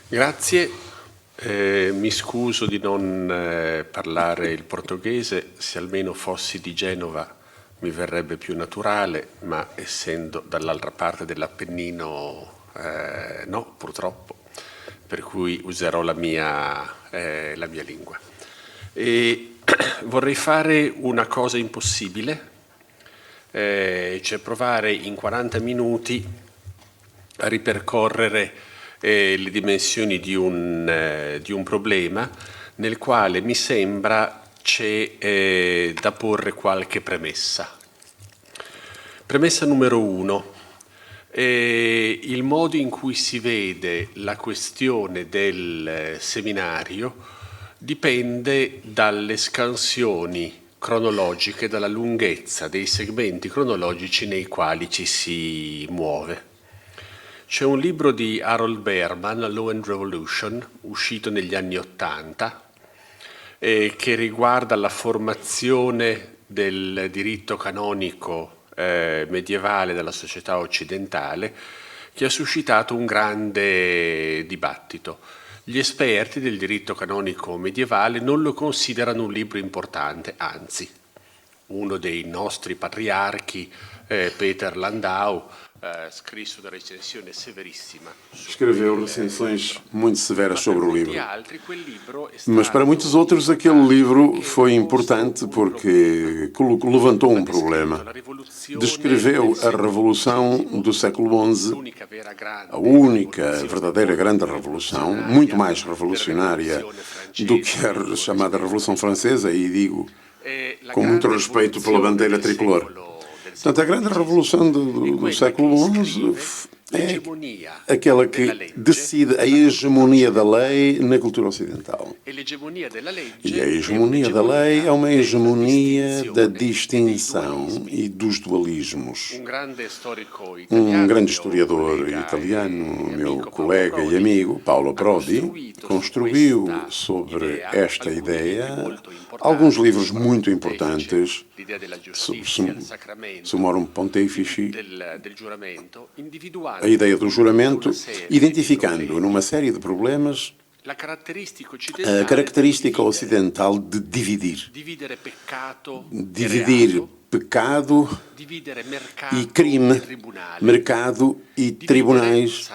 Grazie, mi scuso di non parlare il portoghese, se almeno fossi di Genova mi verrebbe più naturale, ma essendo dall'altra parte dell'Appennino no, purtroppo, per cui userò la mia lingua. E vorrei fare una cosa impossibile, cioè provare in 40 minuti a ripercorrere le dimensioni di un problema nel quale mi sembra c'è da porre qualche premessa. Premessa numero 1. Il modo in cui si vede la questione del seminario dipende dalle scansioni cronologiche, dalla lunghezza dei segmenti cronologici nei quali ci si muove. C'è un libro di Harold Berman, Law and Revolution, uscito negli anni '80, che riguarda la formazione del diritto canonico medievale della società occidentale, che ha suscitato un grande dibattito. Gli esperti del diritto canonico medievale non lo considerano un libro importante, anzi, uno dei nostri patriarchi, Peter Landau, escreveu recensões muito severas sobre o livro. Mas para muitos outros aquele livro foi importante porque levantou um problema. Descreveu a revolução do século XI, a única verdadeira grande revolução, muito mais revolucionária do que a chamada Revolução Francesa, e digo com muito respeito pela bandeira tricolor. Portanto, a grande revolução do século XI é aquela que decide a hegemonia da lei na cultura ocidental. E a hegemonia da lei é uma hegemonia da distinção e dos dualismos. Um grande historiador italiano, meu colega e amigo, Paolo Prodi, construiu sobre esta ideia alguns livros muito importantes, Summorum Pontifici, a ideia do juramento, identificando numa série de problemas a característica ocidental de dividir. Dividir pecado e crime, mercado e tribunais.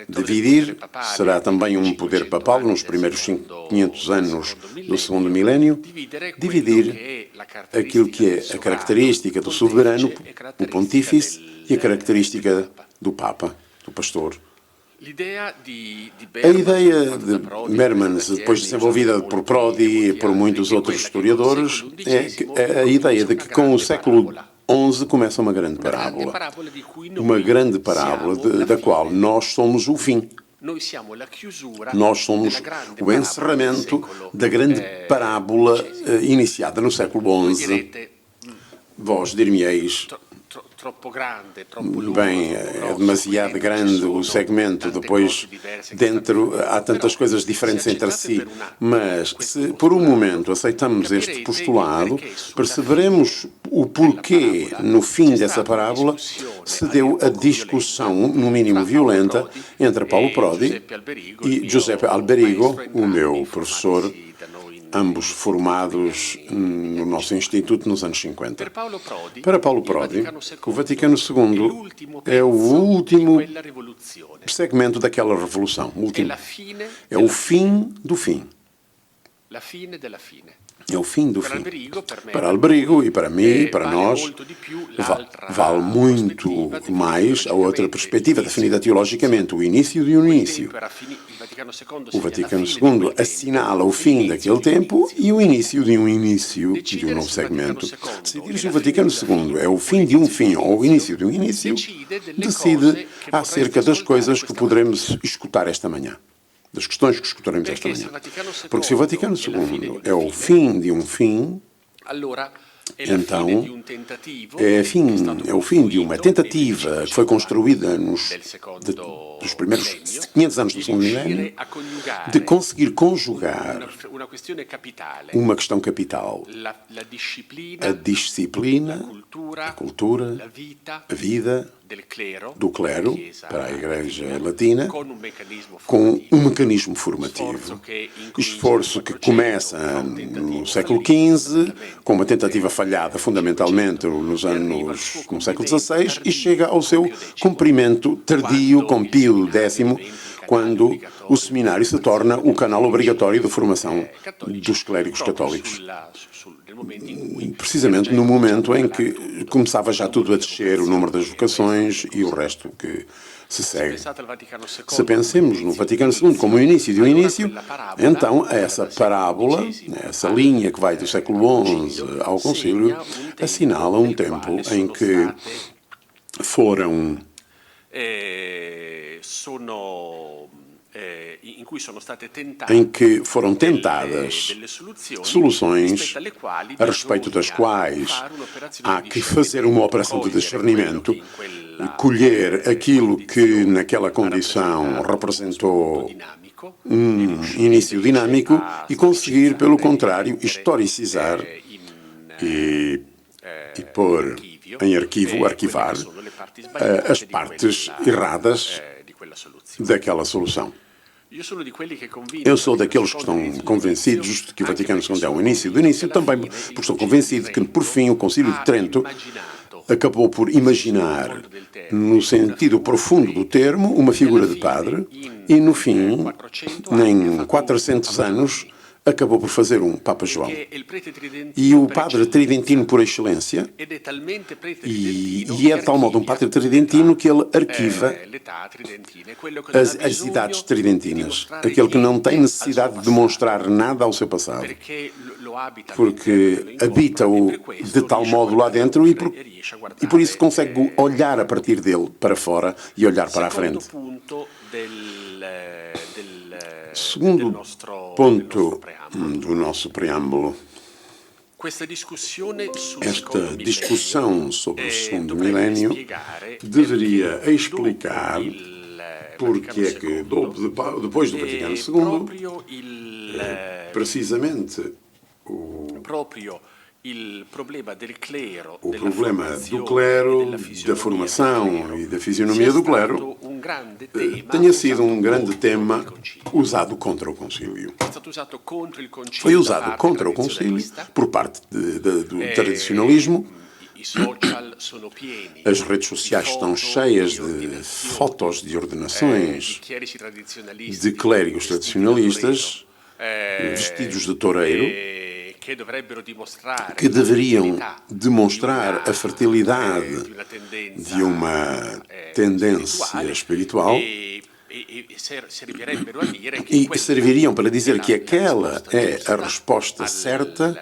Dividir será também um poder papal nos primeiros 500 anos do segundo milénio. Dividir aquilo que é a característica do soberano, o pontífice, e a característica do Papa, do pastor. A ideia de Mermans, depois desenvolvida por Prodi e por muitos outros historiadores, é a ideia de que com o século XI começa uma grande parábola. Uma grande parábola da qual nós somos o fim. Nós somos o encerramento da grande parábola iniciada no século XI. Vós dir-me-eis, bem, é demasiado grande o segmento, depois dentro há tantas coisas diferentes entre si, mas se por um momento aceitamos este postulado, perceberemos o porquê, no fim dessa parábola, se deu a discussão, no mínimo violenta, entre Paulo Prodi e Giuseppe Alberigo, o meu professor, ambos formados no nosso instituto nos anos 50. Para Paulo Prodi, o Vaticano II é o último segmento daquela revolução. É o fim do fim. É o fim do fim. Para Alberigo e para mim e para nós, vale muito mais a outra perspectiva, definida teologicamente, o início de um início. O Vaticano II assinala o fim daquele tempo e o início de um novo segmento. Decidir se o Vaticano II é o fim de um fim ou o início de um início, decide acerca das coisas que poderemos escutar esta manhã. Das questões que escutaremos esta manhã. Porque se o Vaticano II é o fim de um fim, então é o fim de uma tentativa que foi construída dos primeiros 500 anos do segundo milénio de conseguir conjugar uma questão capital: a disciplina, a cultura, a vida, do clero para a Igreja Latina com um mecanismo formativo. Esforço que começa no século XV, com uma tentativa falhada fundamentalmente no século XVI e chega ao seu cumprimento tardio com Pio X, quando o seminário se torna o canal obrigatório de formação dos clérigos católicos. Precisamente no momento em que começava já tudo a descer, o número das vocações e o resto que se segue. Se pensemos no Vaticano II como o início de um início, então essa parábola, essa linha que vai do século XI ao Concílio, assinala um tempo em que foram tentadas soluções a respeito das quais há que fazer uma operação de discernimento, colher aquilo que naquela condição representou um início dinâmico e conseguir, pelo contrário, historicizar e pôr em arquivar as partes erradas daquela solução. Eu sou daqueles que estão convencidos de que o Vaticano II é o início do início, também porque estou convencido que, por fim, o Concílio de Trento acabou por imaginar, no sentido profundo do termo, uma figura de padre e, no fim, em 400 anos, acabou por fazer um Papa João. E o padre tridentino por excelência, e é de tal modo um padre tridentino que ele arquiva as idades tridentinas, aquele que não tem necessidade de demonstrar nada ao seu passado, porque habita-o de tal modo lá dentro e por isso consegue olhar a partir dele para fora e olhar para a frente. Segundo ponto do nosso preâmbulo, esta discussão sobre o segundo milénio deveria explicar porque é que, depois do Vaticano II, precisamente o problema do clero, da formação e da fisionomia do clero tenha sido um grande tema usado contra o concílio. Foi usado contra o concílio por parte do tradicionalismo. As redes sociais estão cheias de fotos de ordenações de clérigos tradicionalistas vestidos de toureiro, que deveriam demonstrar a fertilidade de uma tendência espiritual e serviriam para dizer que aquela é a resposta certa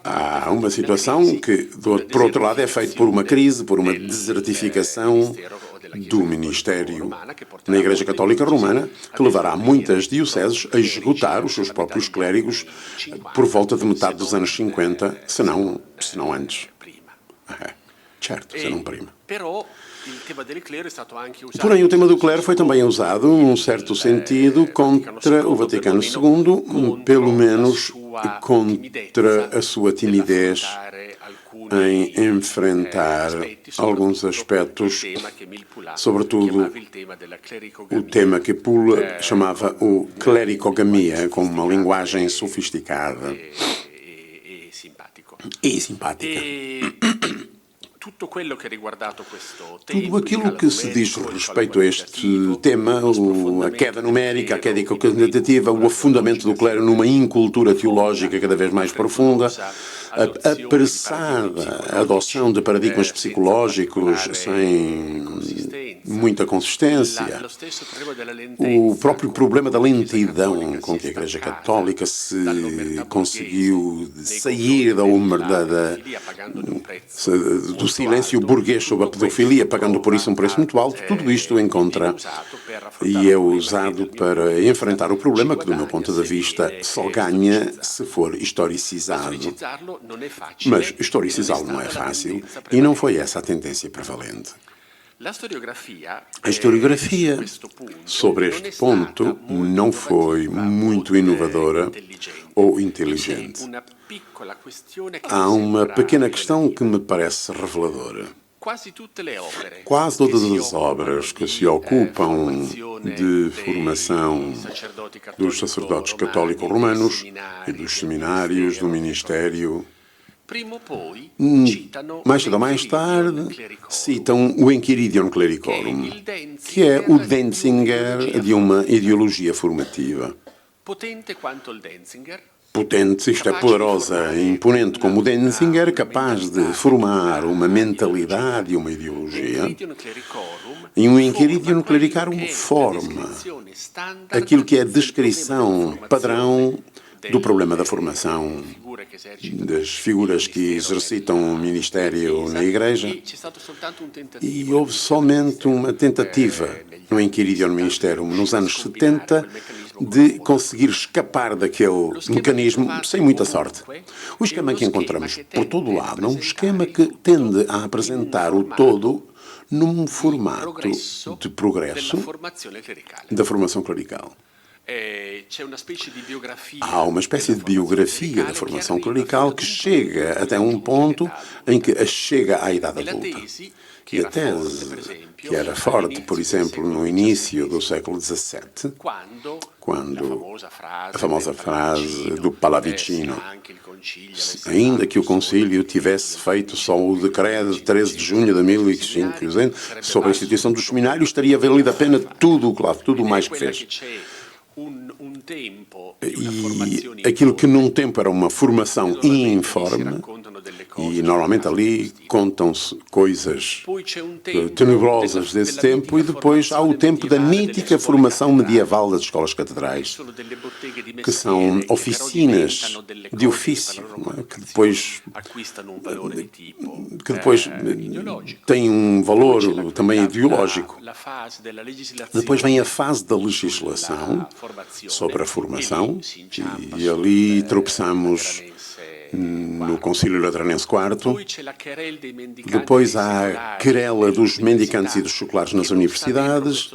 a uma situação que, por outro lado, é feita por uma crise, por uma desertificação do ministério na Igreja Católica Romana, que levará muitas dioceses a esgotar os seus próprios clérigos por volta de metade dos anos 50, se não antes. Certo, se não prima. Porém, o tema do clero foi também usado, num certo sentido, contra o Vaticano II, pelo menos contra a sua timidez em enfrentar alguns aspectos, sobretudo o tema que Poole chamava o clericogamia, com uma linguagem sofisticada e simpática. Tudo aquilo que se diz respeito a este tema, a queda numérica, a queda quantitativa, o afundamento do clero numa incultura teológica cada vez mais profunda, a apressada adoção de paradigmas psicológicos sem muita consistência, o próprio problema da lentidão com que a Igreja Católica se conseguiu sair do silêncio burguês sobre a pedofilia, pagando por isso um preço muito alto, tudo isto encontra e é usado para enfrentar o problema que, do meu ponto de vista, só ganha se for historicizado. Mas historicizá-lo não é fácil e não foi essa a tendência prevalente. A historiografia sobre este ponto não foi muito inovadora ou inteligente. Há uma pequena questão que me parece reveladora. Quase todas as obras que se ocupam de formação dos sacerdotes católicos romanos e dos seminários, do ministério, mais cedo ou mais tarde, citam o Enchiridion Clericorum, que é o Denzinger de uma ideologia formativa. Potente, isto é, poderosa e imponente como o Denzinger, capaz de formar uma mentalidade e uma ideologia. E um Enchiridion Clericorum forma aquilo que é a descrição padrão do problema da formação das figuras que exercitam o ministério na Igreja, e houve somente uma tentativa no Enchiridion Ministerium nos anos 70 de conseguir escapar daquele mecanismo sem muita sorte. O esquema que encontramos por todo o lado é um esquema que tende a apresentar o todo num formato de progresso da formação clerical. Há uma espécie de biografia da formação clerical que chega até um ponto em que chega à idade adulta. E a tese, que era forte, por exemplo, no início do século XVII, quando a famosa frase do Pallavicino, ainda que o concílio tivesse feito só o decreto de 13 de junho de 1500 sobre a instituição dos seminários, estaria valido a pena tudo o mais que fez. E aquilo que num tempo era uma formação informe, e normalmente ali contam-se coisas tenebrosas desse tempo, e depois há o tempo da mítica formação medieval das escolas catedrais, que são oficinas de ofício, que depois têm um valor também ideológico. Depois vem a fase da legislação sobre a formação, e ali tropeçamos no Concílio Lateranense IV. Depois há a querela dos mendicantes e dos chocolates nas universidades,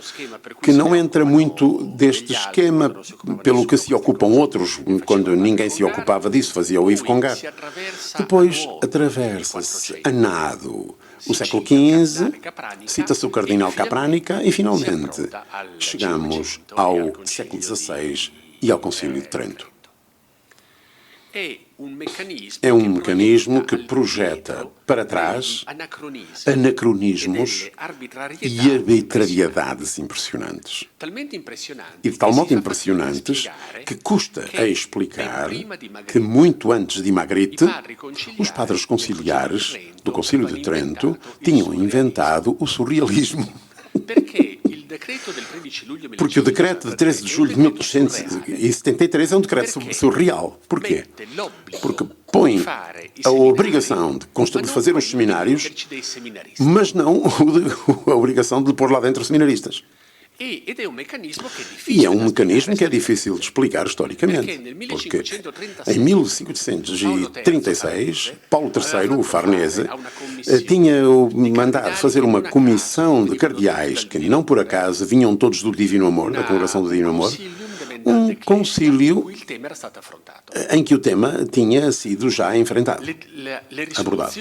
que não entra muito deste esquema, pelo que se ocupam outros, quando ninguém se ocupava disso, fazia o Yves Congar. Depois atravessa-se a nado o século XV, cita-se o Cardinal Capranica e, finalmente, chegamos ao século XVI e ao Concílio de Trento. É um mecanismo que projeta para trás anacronismos e arbitrariedades impressionantes. E de tal modo impressionantes que custa a explicar que, muito antes de Magritte, os padres conciliares do Concílio de Trento tinham inventado o surrealismo. Porque o decreto de 13 de julho de 1373 é um decreto surreal. Porquê? Porque põe a obrigação de fazer os seminários, mas não a obrigação de pôr lá dentro seminaristas. E é um mecanismo que é difícil de explicar historicamente, porque em 1536, Paulo III, o Farnese, tinha mandado fazer uma comissão de cardeais que, não por acaso, vinham todos do Divino Amor, da Congregação do Divino Amor, um concílio em que o tema tinha sido já enfrentado, abordado.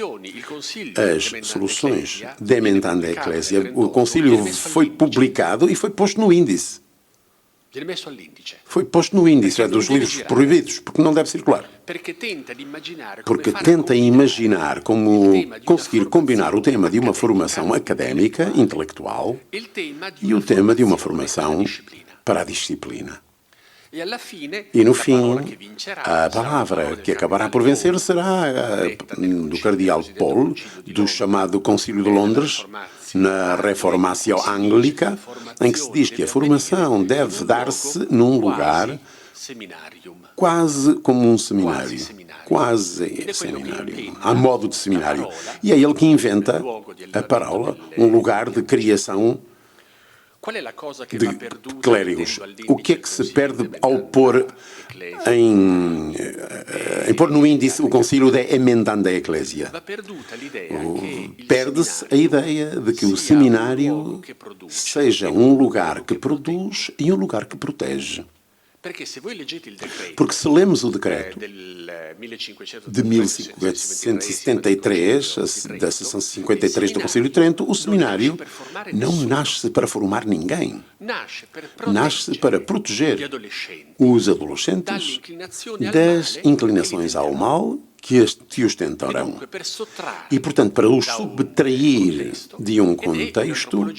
As soluções de Emendando a Eclésia, o concílio foi publicado e foi posto no índice. Foi posto no índice dos livros proibidos, porque não deve circular. Porque tenta imaginar como conseguir combinar o tema de uma formação académica, intelectual, e o tema de uma formação para a disciplina. E, no fim, a palavra que acabará por vencer será do cardeal Paul, do chamado Concílio de Londres, na Reformatio Anglica, em que se diz que a formação deve dar-se num lugar quase como um seminário, quase seminário, a modo de seminário. E é ele que inventa a parábola, um lugar de criação de clérigos. O que é que se perde ao pôr pôr no índice o concílio de Emendando a Eclésia? Perde-se a ideia de que o seminário seja um lugar que produz e um lugar que protege. Porque se lemos o decreto de 1573, da seção 53 do Concílio de Trento, o seminário não nasce para formar ninguém. Nasce para proteger os adolescentes das inclinações ao mal que os tentarão. E, portanto, para os subtrair de um contexto,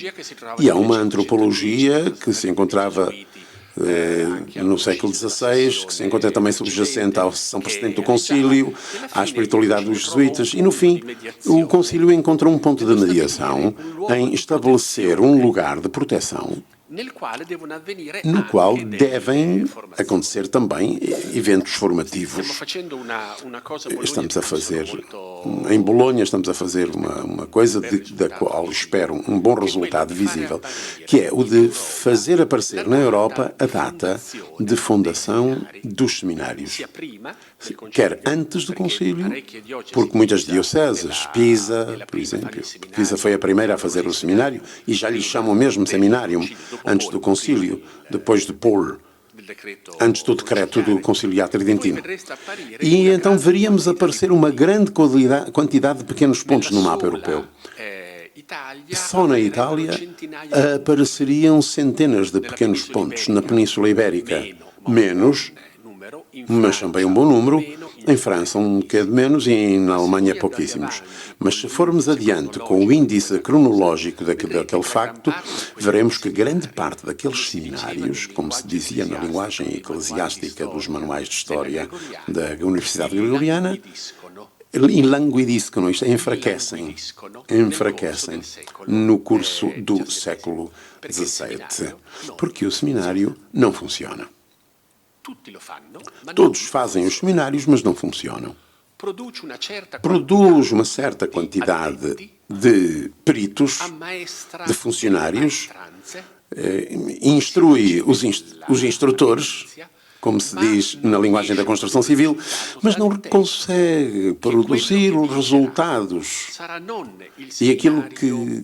e há uma antropologia que se encontrava no século XVI, que se encontra também subjacente à São Presidente do Concílio, à espiritualidade dos jesuítas, e no fim o Concílio encontra um ponto de mediação em estabelecer um lugar de proteção no qual devem acontecer também eventos formativos. Estamos a fazer, em Bolonha, estamos a fazer uma coisa da qual espero um bom resultado visível, que é o de fazer aparecer na Europa a data de fundação dos seminários. Quer antes do concílio, porque muitas dioceses, Pisa, por exemplo, Pisa foi a primeira a fazer o seminário e já lhe chamam mesmo seminário, antes do concílio, depois de Paul, antes do decreto do Conciliar Tridentino. E então veríamos aparecer uma grande quantidade de pequenos pontos no mapa europeu. Só na Itália apareceriam centenas de pequenos pontos, na Península Ibérica, menos, mas também um bom número, em França um bocadinho menos e na Alemanha pouquíssimos. Mas se formos adiante com o índice cronológico daquele facto, veremos que grande parte daqueles seminários, como se dizia na linguagem eclesiástica dos manuais de história da Universidade Gregoriana, languidiscono, isto é, enfraquecem no curso do século XVII, porque o seminário não funciona. Todos fazem os seminários, mas não funcionam. Produz uma certa quantidade de peritos, de funcionários, instrui os instrutores, como se diz na linguagem da construção civil, mas não consegue produzir os resultados. E aquilo que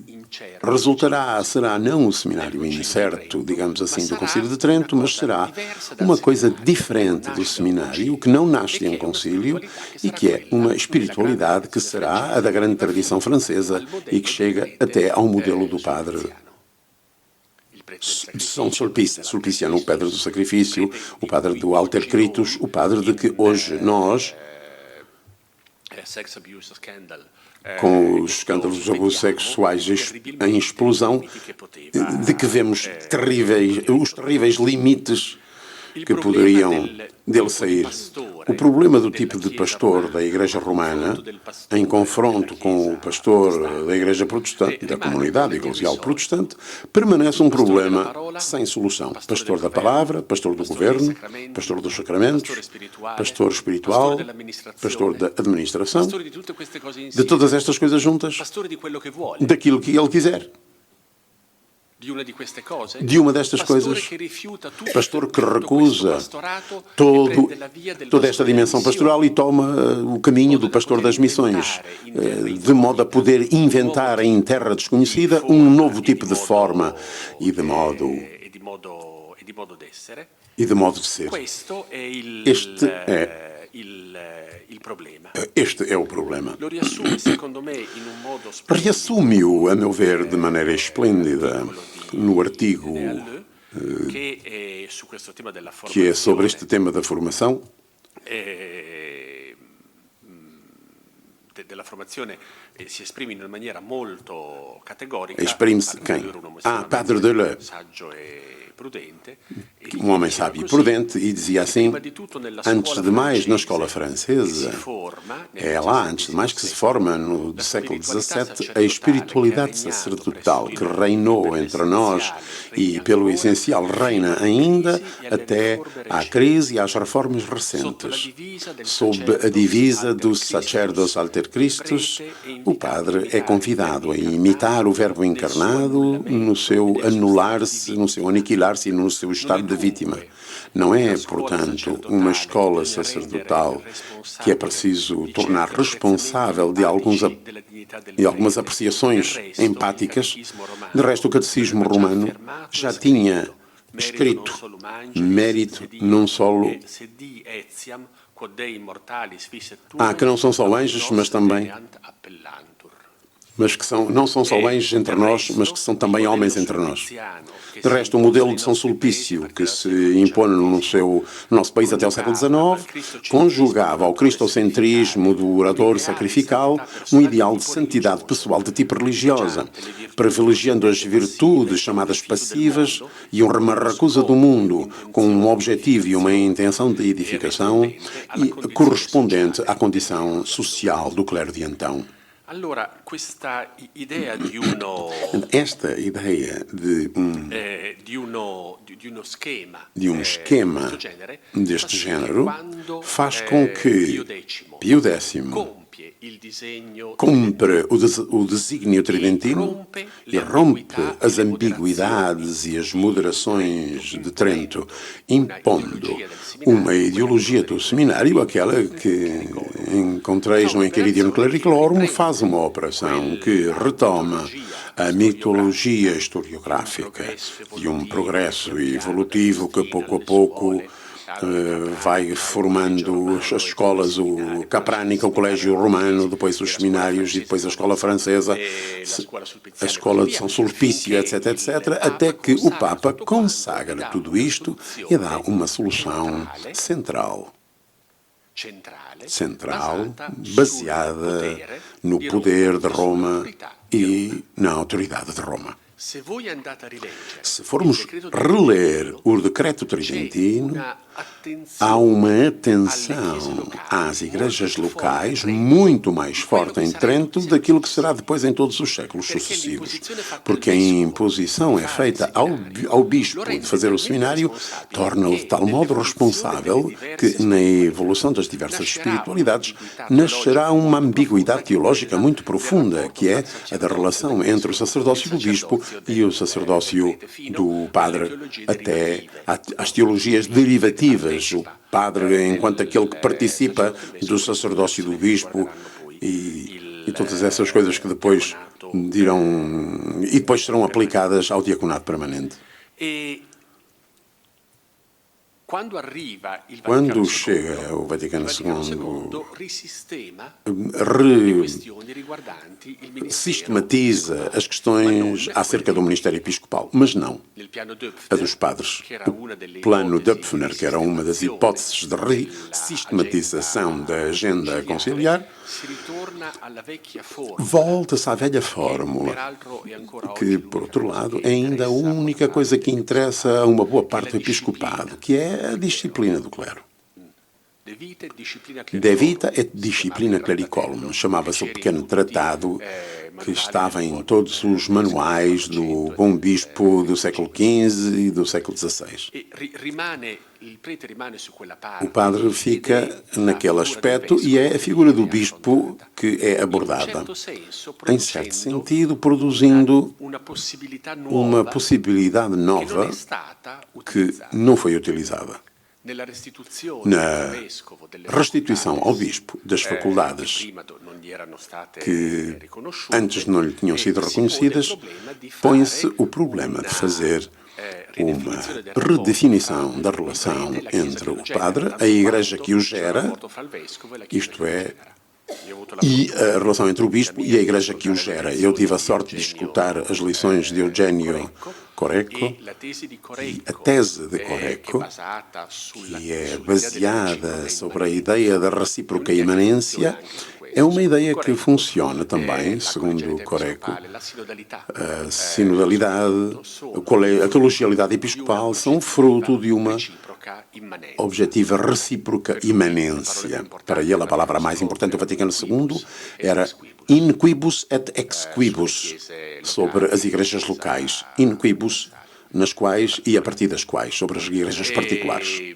resultará será não o seminário incerto, digamos assim, do Concílio de Trento, mas será uma coisa diferente do seminário, que não nasce de um concílio e que é uma espiritualidade que será a da grande tradição francesa e que chega até ao modelo do padre São Sulpiciano, o padre do sacrifício, o padre do Alter Critus, o padre de que hoje nós, com os escândalos de abusos sexuais em explosão, de que vemos os terríveis limites que poderiam dele sair. O problema do tipo de pastor da Igreja Romana, em confronto com o pastor da Igreja Protestante, da comunidade eclesial protestante, permanece um problema sem solução. Pastor da palavra, pastor do governo, pastor dos sacramentos, pastor espiritual, pastor da administração, de todas estas coisas juntas, daquilo que ele quiser. De uma destas coisas, pastor que recusa toda esta dimensão pastoral e toma o caminho do pastor das missões, de modo a poder inventar em terra desconhecida um novo tipo de forma e de modo de ser. Este é o problema. Reassume-o, a meu ver, de maneira esplêndida no artigo que é sobre este tema da formação. Exprime-se quem? Padre Deleu, um homem sábio e prudente, e dizia assim: antes de mais, na escola francesa, é lá, antes de mais, que se forma, no século XVII, a espiritualidade sacerdotal que reinou entre nós e, pelo essencial, reina ainda até à crise e às reformas recentes. Sob a divisa do Sacerdos Alter Christus, o padre é convidado a imitar o Verbo encarnado no seu anular-se, no seu aniquilar-se e no seu estado de vítima. Não é, portanto, uma escola sacerdotal que é preciso tornar responsável de algumas apreciações empáticas. De resto, o catecismo romano já tinha escrito, mérito não só que não são só anjos, mas também que não são só anjos entre nós, mas que são também homens entre nós. De resto, o modelo de São Sulpício, que se impõe no nosso país até o século XIX, conjugava ao cristocentrismo do orador sacrificial um ideal de santidade pessoal de tipo religiosa, privilegiando as virtudes chamadas passivas e uma recusa do mundo, com um objetivo e uma intenção de edificação e correspondente à condição social do clero de então. Esta ideia de um esquema deste género faz com que Pio X cumpre o desígnio tridentino e rompe as ambiguidades e as moderações de Trento, impondo uma ideologia do seminário, aquela que encontreis no Enchiridion Clericalorum, faz uma operação que retoma a mitologia historiográfica de um progresso evolutivo que pouco a pouco vai formando as escolas, o Capránica, o Colégio Romano, depois os seminários e depois a escola francesa, a escola de São Sulpício, etc., etc., até que o Papa consagra tudo isto e dá uma solução central, baseada no poder de Roma e na autoridade de Roma. Se formos reler o decreto tridentino, há uma atenção às igrejas locais muito mais forte em Trento daquilo que será depois em todos os séculos sucessivos. Porque a imposição é feita ao bispo de fazer o seminário, torna-o de tal modo responsável que na evolução das diversas espiritualidades nascerá uma ambiguidade teológica muito profunda, que é a da relação entre o sacerdócio do bispo e o sacerdócio do padre, até às teologias derivativas. O padre, enquanto aquele que participa do sacerdócio do bispo e todas essas coisas que depois depois serão aplicadas ao diaconato permanente. Quando chega o Vaticano II, sistematiza as questões acerca do ministério episcopal, mas não a dos padres. O plano Döpfner, que era uma das hipóteses de sistematização da agenda conciliar, volta-se à velha fórmula, que, por outro lado, é ainda a única coisa que interessa a uma boa parte do episcopado, que é a disciplina do clero. De vita et disciplina clericolum, chamava-se o pequeno tratado que estava em todos os manuais do bom bispo do século XV e do século XVI. O padre fica naquele aspecto e é a figura do bispo que é abordada, em certo sentido, produzindo uma possibilidade nova que não foi utilizada. Na restituição ao bispo das faculdades que antes não lhe tinham sido reconhecidas, põe-se o problema de fazer uma redefinição da relação entre o padre, a igreja que o gera, isto é, e a relação entre o bispo e a igreja que o gera. Eu tive a sorte de escutar as lições de Eugenio Correco e a tese de Correco, que é baseada sobre a ideia da recíproca imanência, é uma ideia que funciona também, segundo Correco. A sinodalidade, a colegialidade episcopal são fruto de uma objetiva recíproca imanência. Para ele, a palavra mais importante do Vaticano II era in quibus et ex quibus, sobre as igrejas locais. In quibus, nas quais e a partir das quais, sobre as igrejas particulares.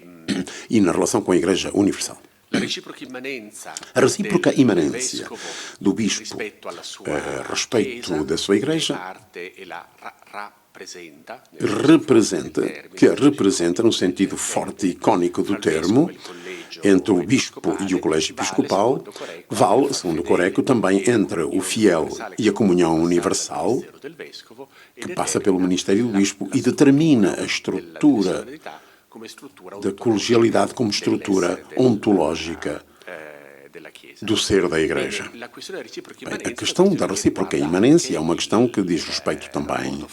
E na relação com a Igreja Universal. A recíproca imanência do bispo a respeito da sua igreja representa no sentido forte e icónico do termo, entre o bispo e o colégio episcopal, vale, segundo o Coreco, também entre o fiel e a comunhão universal, que passa pelo ministério do bispo e determina a estrutura da colegialidade como estrutura ontológica do ser da Igreja. Bem, a questão da recíproca imanência é uma questão que diz respeito também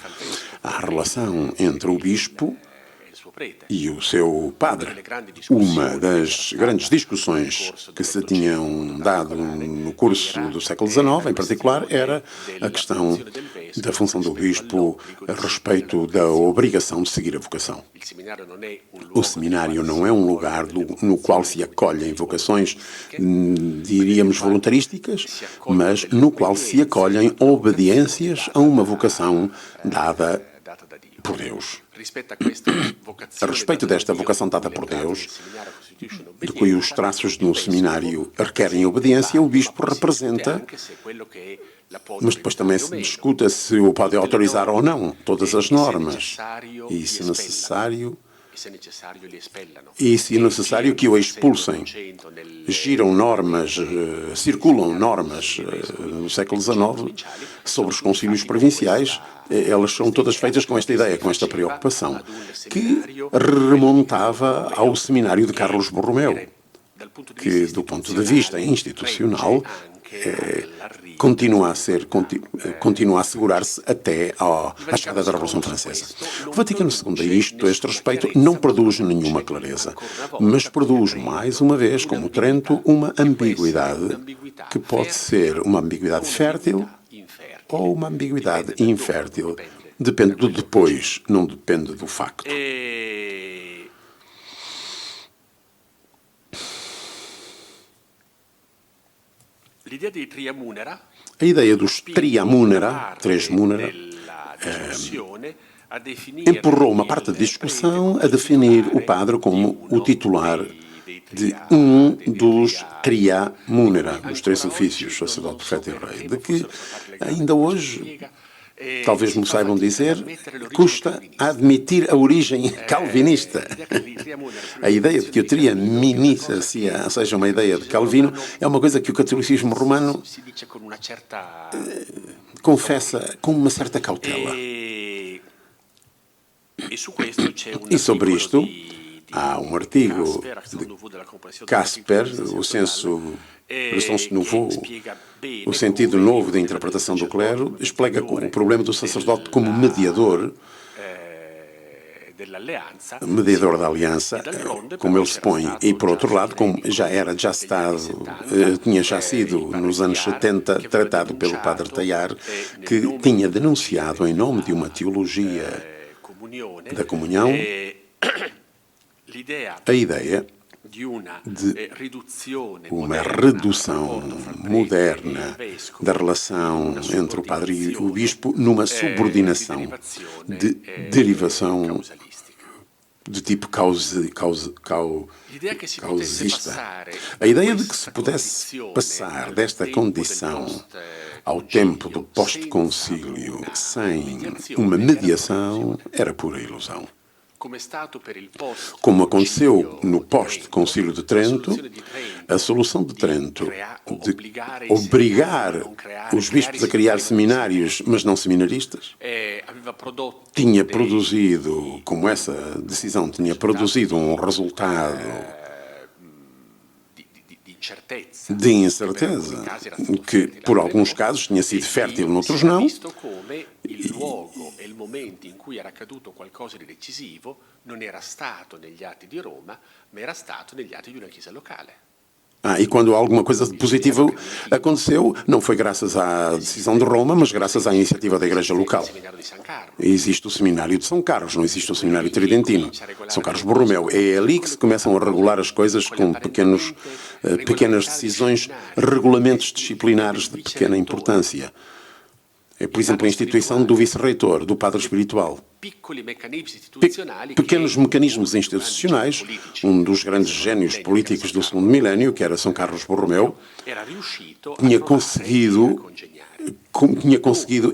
à relação entre o bispo e o seu padre. Uma das grandes discussões que se tinham dado no curso do século XIX, em particular, era a questão da função do bispo a respeito da obrigação de seguir a vocação. O seminário não é um lugar no qual se acolhem vocações, diríamos, voluntarísticas, mas no qual se acolhem obediências a uma vocação dada por Deus. A respeito desta vocação dada por Deus, de cujos traços no seminário requerem obediência, o bispo representa, mas depois também se discuta se o pode autorizar ou não todas as normas, e se necessário que o expulsem. Circulam normas no século XIX sobre os concílios provinciais. Elas são todas feitas com esta ideia, com esta preocupação, que remontava ao seminário de Carlos Borromeu, que, do ponto de vista institucional, continua a assegurar-se até à chegada da Revolução Francesa. O Vaticano II, a este respeito, não produz nenhuma clareza, mas produz, mais uma vez, como Trento, uma ambiguidade que pode ser uma ambiguidade fértil ou uma ambiguidade infértil. Depende do depois, não depende do facto. A ideia dos triamunera, três munera, empurrou uma parte da discussão a definir o padre como o titular de um dos triamunera, os três ofícios, sacerdote, profeta e rei, de que ainda hoje, talvez me saibam dizer, custa admitir a origem calvinista. A ideia de que o triaminista seja uma ideia de Calvino é uma coisa que o catolicismo romano confessa com uma certa cautela. E sobre isto, há um artigo de Casper, o senso nouveau, o sentido novo da interpretação do clero, explica o problema do sacerdote como mediador da aliança, como ele se põe, e por outro lado, como tinha já sido nos anos 70 tratado pelo padre Teilhard, que tinha denunciado em nome de uma teologia da comunhão a ideia de uma redução moderna da relação entre o padre e o bispo numa subordinação de derivação de tipo causista. A ideia de que se pudesse passar desta condição ao tempo do pós-concílio sem uma mediação era pura ilusão. Como aconteceu no pós-concílio de Trento, a solução de Trento de obrigar os bispos a criar seminários, mas não seminaristas, tinha produzido, como essa decisão tinha produzido um resultado de incerteza, que por alguns casos tinha sido fértil, noutros não. Il luogo e il momento in cui era accaduto qualcosa di decisivo non era stato negli atti di Roma, ma era stato negli atti di una chiesa locale. E quando alguma coisa de positivo aconteceu, não foi graças à decisão de Roma, mas graças à iniciativa da Igreja local. Existe o Seminário de São Carlos, não existe o Seminário Tridentino. São Carlos Borromeu. É ali que se começam a regular as coisas com pequenas decisões, regulamentos disciplinares de pequena importância. É, por exemplo, a instituição do vice-reitor, do padre espiritual. Pequenos mecanismos institucionais, um dos grandes génios políticos do segundo milénio, que era São Carlos Borromeu, tinha conseguido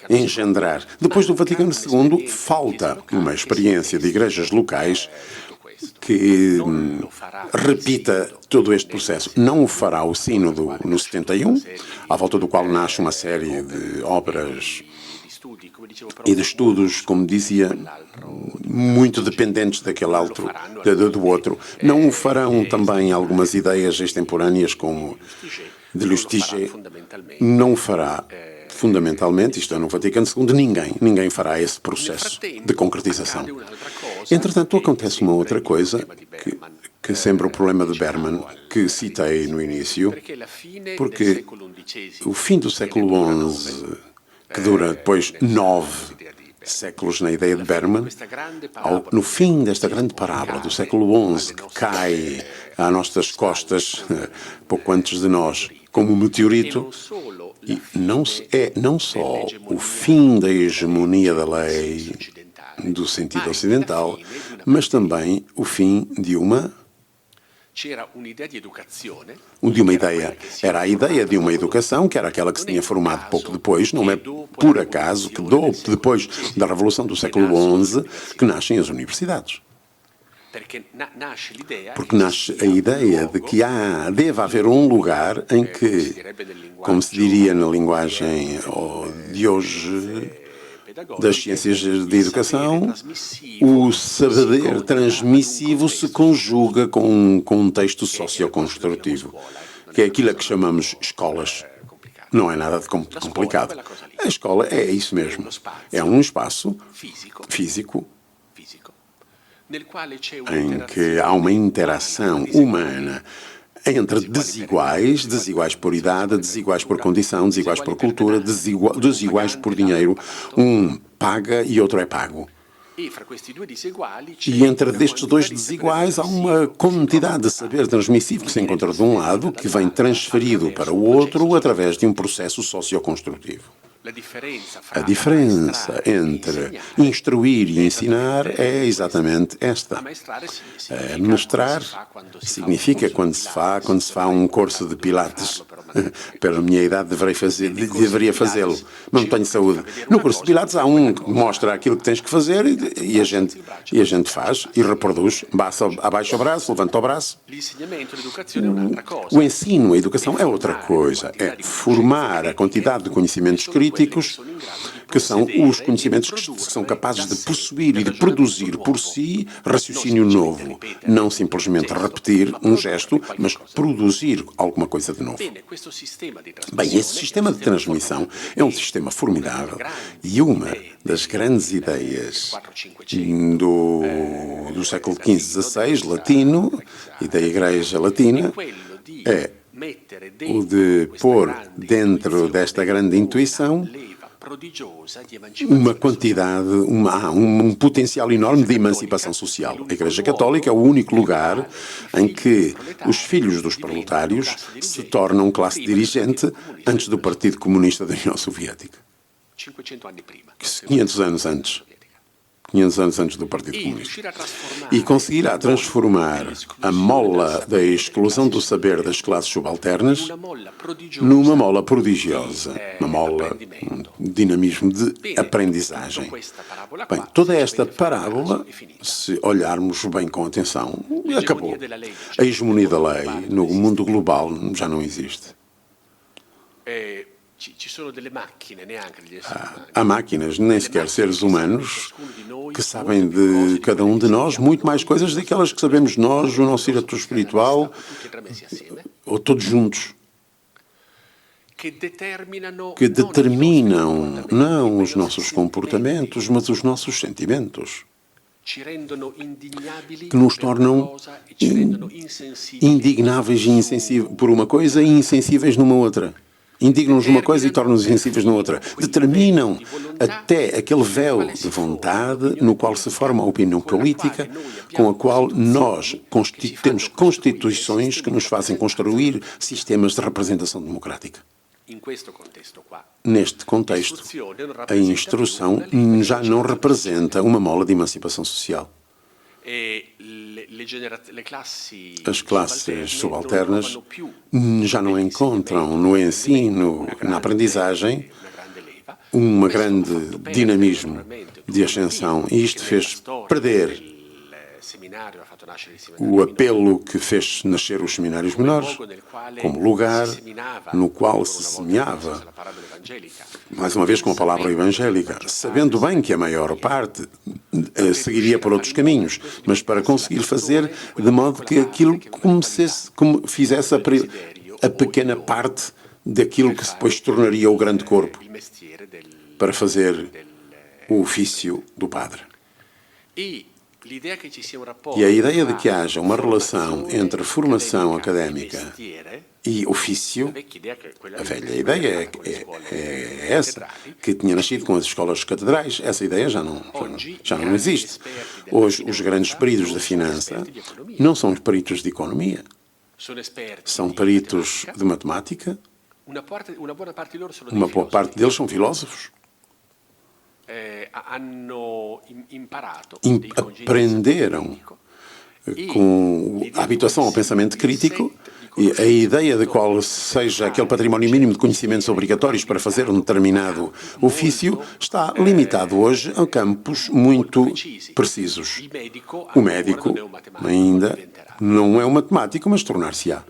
engendrar. Depois do Vaticano II, falta uma experiência de igrejas locais que repita todo este processo. Não o fará o Sínodo no 71, à volta do qual nasce uma série de obras e de estudos, como dizia, muito dependentes daquele do outro. Não o farão também algumas ideias extemporâneas como de Lustiger. Não o fará fundamentalmente, isto é, no Vaticano II, ninguém fará esse processo de concretização. Entretanto, acontece uma outra coisa, que é sempre o problema de Berman, que citei no início, porque o fim do século XI, que dura depois 9 séculos na ideia de Berman, no fim desta grande parábola do século XI, que cai às nossas costas, pouco antes de nós, como um meteorito, e não só o fim da hegemonia da lei do sentido ocidental, mas também o fim de uma ideia. Era a ideia de uma educação, que era aquela que se tinha formado pouco depois. Não é por acaso que depois da Revolução do século XI que nascem as universidades. Porque nasce a ideia de que deve haver um lugar em que, como se diria na linguagem de hoje das ciências de educação, o saber transmissivo se conjuga com um contexto socioconstrutivo, que é aquilo a que chamamos escolas. Não é nada de complicado. A escola é isso mesmo. É um espaço físico em que há uma interação humana entre desiguais por idade, desiguais por condição, desiguais por cultura, desiguais por dinheiro. Um paga e outro é pago. E entre destes dois desiguais há uma quantidade de saber transmissivo que se encontra de um lado, que vem transferido para o outro através de um processo socioconstrutivo. A diferença entre instruir e ensinar é exatamente esta. Mestrar significa quando se faz um curso de pilates. Pela minha idade deveria fazê-lo, mas não tenho saúde. No curso de pilates há um que mostra aquilo que tens que fazer e a gente faz e reproduz. Abaixa o braço, levanta o braço. O ensino, a educação é outra coisa. É formar a quantidade de conhecimentos críticos, que são os conhecimentos que são capazes de possuir e de produzir por si raciocínio novo. Não simplesmente repetir um gesto, mas produzir alguma coisa de novo. Bem, esse sistema de transmissão é um sistema formidável e uma das grandes ideias do século XV, XVI, latino, e da Igreja Latina, é o de pôr dentro desta grande intuição uma quantidade, um potencial enorme de emancipação social. A Igreja Católica é o único lugar em que os filhos dos proletários se tornam classe dirigente antes do Partido Comunista da União Soviética. 500 anos antes. 500 anos antes do Partido Comunista. E conseguirá transformar a mola da exclusão do saber das classes subalternas numa mola prodigiosa, uma mola, um dinamismo de aprendizagem. Bem, toda esta parábola, se olharmos bem com atenção, acabou. A hegemonia da lei no mundo global já não existe. Há máquinas, nem sequer seres humanos, que sabem de cada um de nós muito mais coisas daquelas que sabemos nós, o nosso diretor espiritual, ou todos juntos. Que determinam não os nossos comportamentos, mas os nossos sentimentos. Que nos tornam indignáveis e insensíveis por uma coisa e insensíveis numa outra. Indignam-nos numa coisa e tornam-nos insensíveis na outra. Determinam até aquele véu de vontade no qual se forma a opinião política, com a qual nós temos constituições que nos fazem construir sistemas de representação democrática. Neste contexto, a instrução já não representa uma mola de emancipação social. As classes subalternas já não encontram no ensino, na aprendizagem, um grande dinamismo de ascensão. E isto fez perder o apelo que fez nascer os seminários menores como lugar no qual se semeava, mais uma vez com a palavra evangélica, sabendo bem que a maior parte seguiria por outros caminhos, mas para conseguir fazer de modo que aquilo fizesse a pequena parte daquilo que depois se tornaria o grande corpo, para fazer o ofício do padre. E a ideia de que haja uma relação entre formação académica e ofício, a velha ideia é essa, que tinha nascido com as escolas catedrais. Essa ideia já não existe. Hoje, os grandes peritos da finança não são peritos de economia, são peritos de matemática. Uma boa parte deles são filósofos. Aprenderam com a habituação ao pensamento crítico e a ideia de qual seja aquele património mínimo de conhecimentos obrigatórios para fazer um determinado ofício está limitado hoje a campos muito precisos. O médico ainda não é um matemático, mas tornar-se-á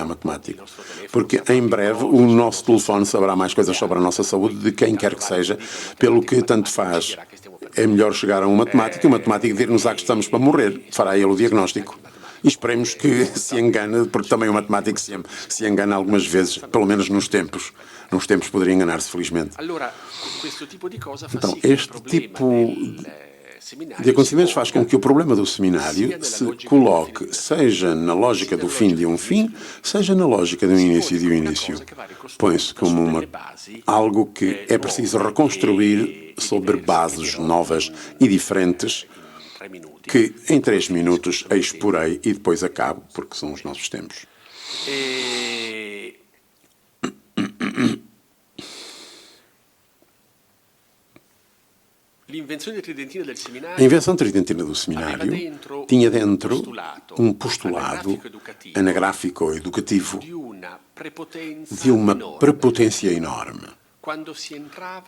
matemático. Porque em breve o nosso telefone saberá mais coisas sobre a nossa saúde de quem quer que seja, pelo que tanto faz. É melhor chegar a um matemático e o matemático dir-nos que estamos para morrer. Fará ele o diagnóstico. E esperemos que se engane, porque também o matemático se engana algumas vezes, pelo menos nos tempos. Nos tempos poderia enganar-se, felizmente. Então, este tipo de acontecimentos faz com que o problema do seminário se coloque seja na lógica do fim de um fim, seja na lógica do início de um início. Põe-se como algo que é preciso reconstruir sobre bases novas e diferentes, que em 3 minutos exporei e depois acabo, porque são os nossos tempos. A invenção tridentina do seminário tinha dentro um postulado anagráfico-educativo de uma prepotência enorme.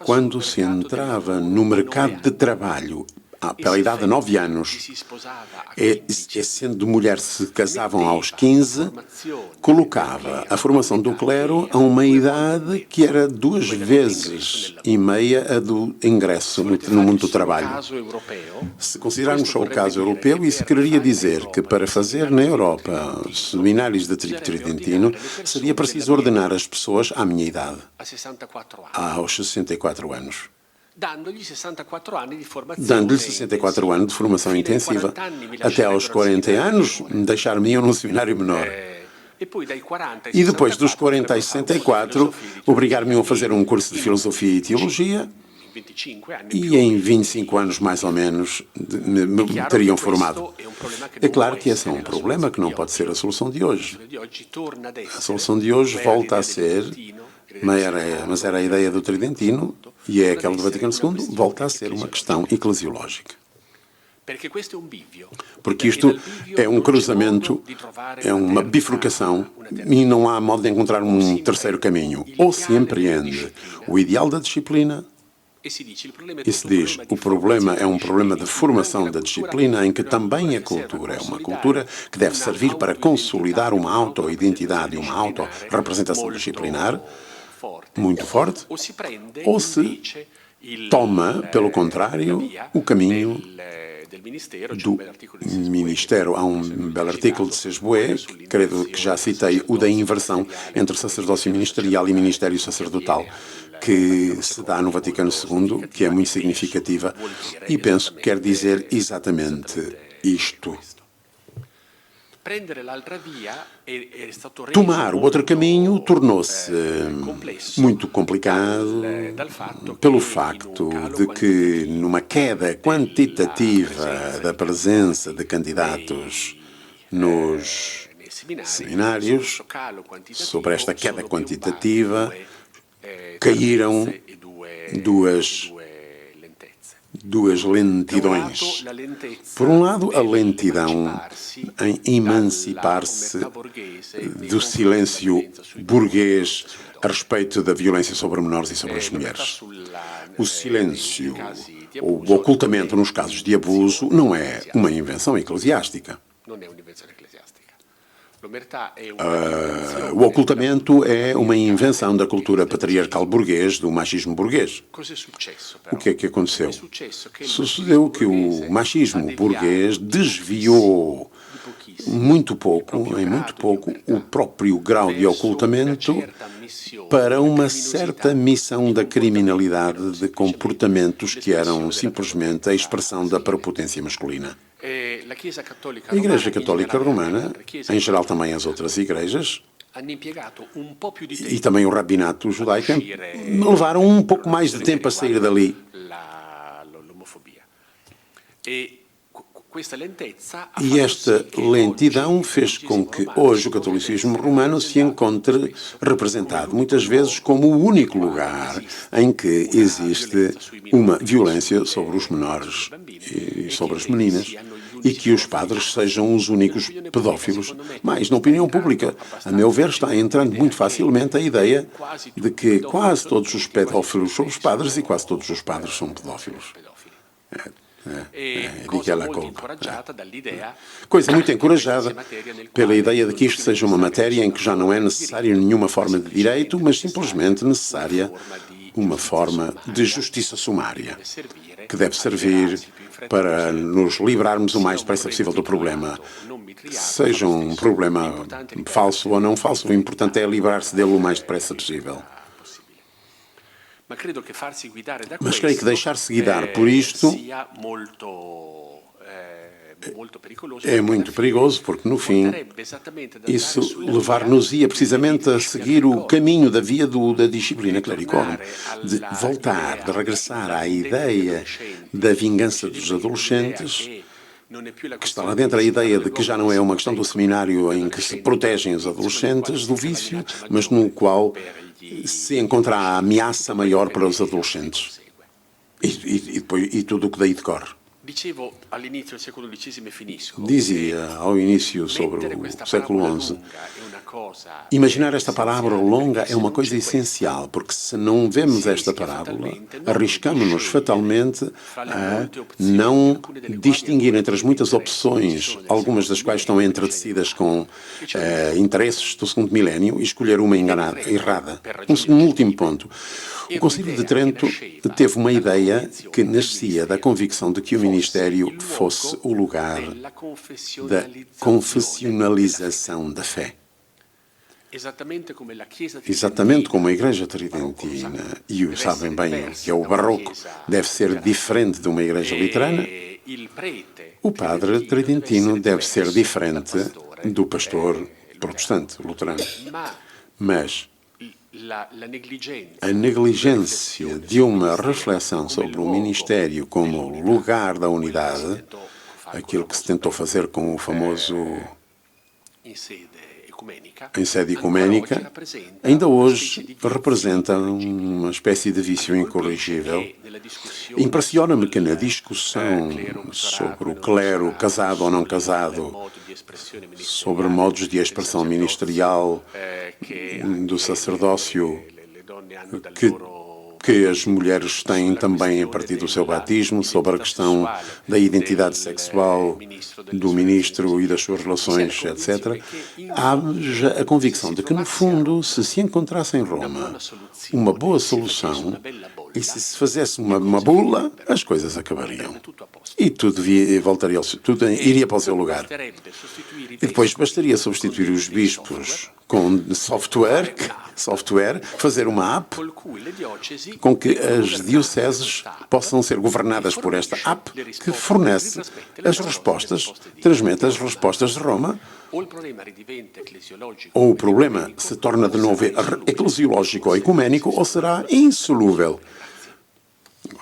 Quando se entrava no mercado de trabalho pela idade de 9 anos, sendo mulher se casavam aos 15, colocava a formação do clero a uma idade que era 2,5 vezes a do ingresso no mundo do trabalho. Se considerarmos só o caso europeu, isso quereria dizer que para fazer na Europa seminários de tipo tridentino, seria preciso ordenar as pessoas à minha idade, aos 64 anos. Dando-lhe 64 anos de formação intensiva. Até aos 40 anos, deixar-me num seminário menor. E depois dos 40 aos 64, obrigar-me a fazer um curso de filosofia e teologia. E em 25 anos, mais ou menos, me teriam formado. É claro que esse é um problema que não pode ser a solução de hoje. A solução de hoje volta a ser, mas era a ideia do tridentino, e é aquela do Vaticano II, volta a ser uma questão eclesiológica. Porque isto é um cruzamento, é uma bifurcação, e não há modo de encontrar um terceiro caminho. Ou se empreende o ideal da disciplina, e se diz o problema é um problema de formação da disciplina, em que também a cultura é uma cultura que deve servir para consolidar uma auto-identidade, uma auto-representação disciplinar muito forte, ou se toma, pelo contrário, o caminho do Ministério. Há um belo artigo de Sesbué, creio que já citei, o da inversão entre sacerdócio ministerial e ministério sacerdotal, que se dá no Vaticano II, que é muito significativa, e penso que quer dizer exatamente isto. Tomar o outro caminho tornou-se muito complicado pelo facto de que, numa queda quantitativa da presença de candidatos nos seminários, sobre esta queda quantitativa, caíram duas lentidões. Por um lado, a lentidão em emancipar-se do silêncio burguês a respeito da violência sobre menores e sobre as mulheres. O silêncio, ou o ocultamento nos casos de abuso, não é uma invenção eclesiástica. O ocultamento é uma invenção da cultura patriarcal burguês, do machismo burguês. O que é que aconteceu? Sucedeu que o machismo burguês desviou em muito pouco, o próprio grau de ocultamento para uma certa missão da criminalidade de comportamentos que eram simplesmente a expressão da prepotência masculina. A Igreja Católica Romana, em geral também as outras igrejas, e também o rabinato judaico, levaram um pouco mais de tempo a sair dali. E esta lentidão fez com que hoje o catolicismo romano se encontre representado muitas vezes como o único lugar em que existe uma violência sobre os menores e sobre as meninas e que os padres sejam os únicos pedófilos. Mas na opinião pública, a meu ver, está entrando muito facilmente a ideia de que quase todos os pedófilos são os padres e quase todos os padres são pedófilos. Coisa muito encorajada pela ideia de que isto seja uma matéria em que já não é necessária nenhuma forma de direito, mas simplesmente necessária uma forma de justiça sumária, que deve servir para nos livrarmos o mais depressa possível do problema. Seja um problema falso ou não falso, o importante é livrar-se dele o mais depressa possível. Mas creio que deixar-se guiar por isto é muito perigoso, porque no fim isso levar-nos-ia precisamente a seguir o caminho da via da disciplina clericorum, de voltar, de regressar à ideia da vingança dos adolescentes, que está lá dentro a ideia de que já não é uma questão do seminário em que se protegem os adolescentes do vício, mas no qual se encontra a ameaça maior para os adolescentes e tudo o que daí decorre. Dizia ao início sobre o século XI, imaginar esta parábola longa é uma coisa essencial, porque se não vemos esta parábola, arriscamos-nos fatalmente a não distinguir entre as muitas opções, algumas das quais estão entretecidas com interesses do segundo milénio, e escolher uma errada. Um último ponto. O Concílio de Trento teve uma ideia que nascia da convicção de que o ministério fosse o lugar da confessionalização da fé. Exatamente como a Igreja Tridentina, e o sabem bem, que é o barroco, deve ser diferente de uma Igreja Luterana, o padre tridentino deve ser diferente do pastor protestante luterano. Mas a negligência de uma reflexão sobre o ministério como lugar da unidade, aquilo que se tentou fazer com o famoso em sede ecuménica, ainda hoje representa uma espécie de vício incorrigível. Impressiona-me que na discussão sobre o clero, casado ou não casado, sobre modos de expressão ministerial do sacerdócio que as mulheres têm também a partir do seu batismo, sobre a questão da identidade sexual do ministro e das suas relações, etc., há a convicção de que, no fundo, se encontrasse em Roma uma boa solução e se fizesse uma bula, as coisas acabariam. E tudo iria para o seu lugar. E depois bastaria substituir os bispos com software, fazer uma app com que as dioceses possam ser governadas por esta app que fornece as respostas, transmite as respostas de Roma, ou o problema se torna de novo eclesiológico ou ecuménico, ou será insolúvel.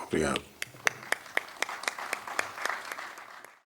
Obrigado.